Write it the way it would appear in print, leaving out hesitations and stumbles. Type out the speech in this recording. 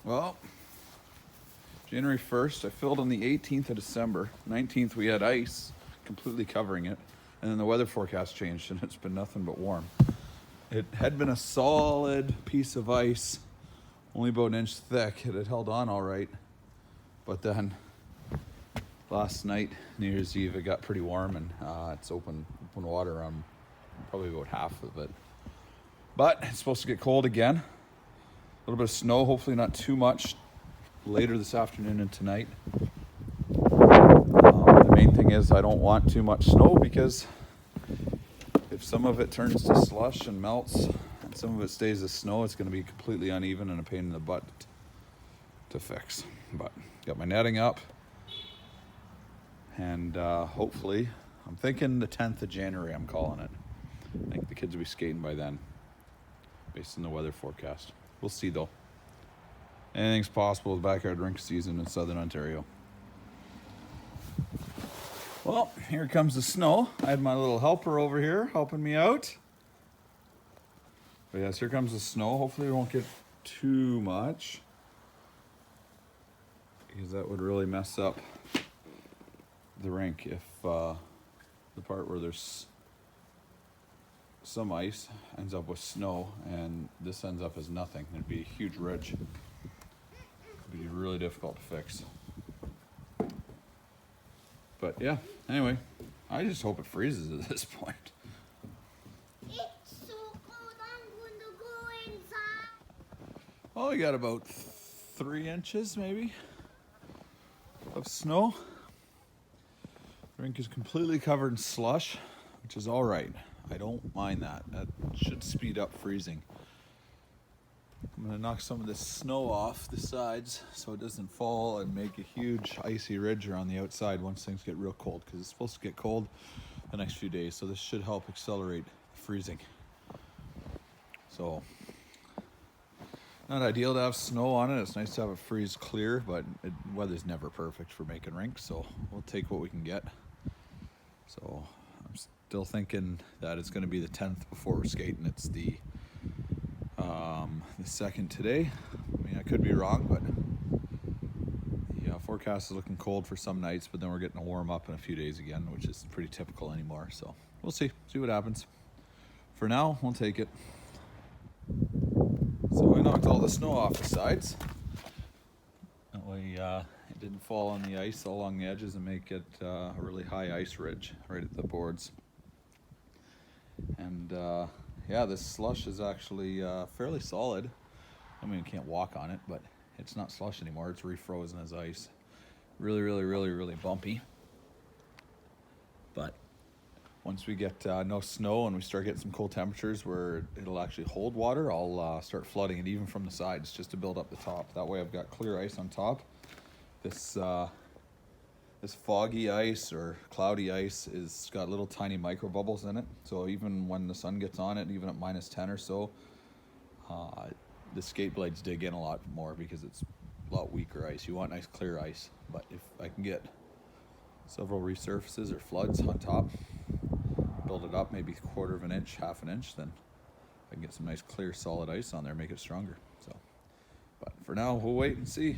Well, January 1st, I filled on the 18th of December. 19th, we had ice completely covering it. And then the weather forecast changed, and it's been nothing but warm. It had been a solid piece of ice, only about an inch thick. It had held on all right. But then last night, New Year's Eve, it got pretty warm, and it's open water on probably about half of it. But it's supposed to get cold again. A little bit of snow, hopefully not too much, later this afternoon and tonight. The main thing is I don't want too much snow, because if some of it turns to slush and melts and some of it stays as snow, it's going to be completely uneven and a pain in the butt to fix. But got my netting up, and hopefully, I'm thinking the 10th of January, I'm calling it. I think the kids will be skating by then, based on the weather forecast. We'll see though. Anything's possible with backyard rink season in Southern Ontario. Well, here comes the snow. I had my little helper over here helping me out. But yes, here comes the snow. Hopefully we won't get too much, because that would really mess up the rink if the part where there's some ice ends up with snow and this ends up as nothing. It'd be a huge ridge. It'd be really difficult to fix. But yeah, anyway, I just hope it freezes at this point. It's so cold, I'm going to go inside. Oh, we got about 3 inches maybe of snow. The rink is completely covered in slush, which is all right. I don't mind that. That should speed up freezing. I'm going to knock some of this snow off the sides so it doesn't fall and make a huge icy ridge around the outside once things get real cold, because it's supposed to get cold the next few days, so this should help accelerate freezing. So, not ideal to have snow on it. It's nice to have it freeze clear, but weather's never perfect for making rinks, so we'll take what we can get. So I'm still thinking that it's going to be the 10th before we're skating. It's the 2nd today. I mean, I could be wrong, but the forecast is looking cold for some nights, but then we're getting to warm up in a few days again, which is pretty typical anymore. So we'll see what happens. For now, we'll take it. So I knocked all the snow off the sides. That way it didn't fall on the ice all along the edges and make it a really high ice ridge right at the boards. And yeah, this slush is actually fairly solid. I mean, you can't walk on it, but it's not slush anymore. It's refrozen as ice. Really, really, really, really bumpy. But once we get no snow and we start getting some cold temperatures where it'll actually hold water, I'll start flooding it even from the sides just to build up the top. That way I've got clear ice on top. This foggy ice or cloudy ice is got little tiny micro bubbles in it. So even when the sun gets on it, even at minus 10 or so, the skate blades dig in a lot more because it's a lot weaker ice. You want nice clear ice, but if I can get several resurfaces or floods on top, build it up maybe 1/4 of an inch, 1/2 an inch, then I can get some nice clear solid ice on there, make it stronger. So, but for now, we'll wait and see.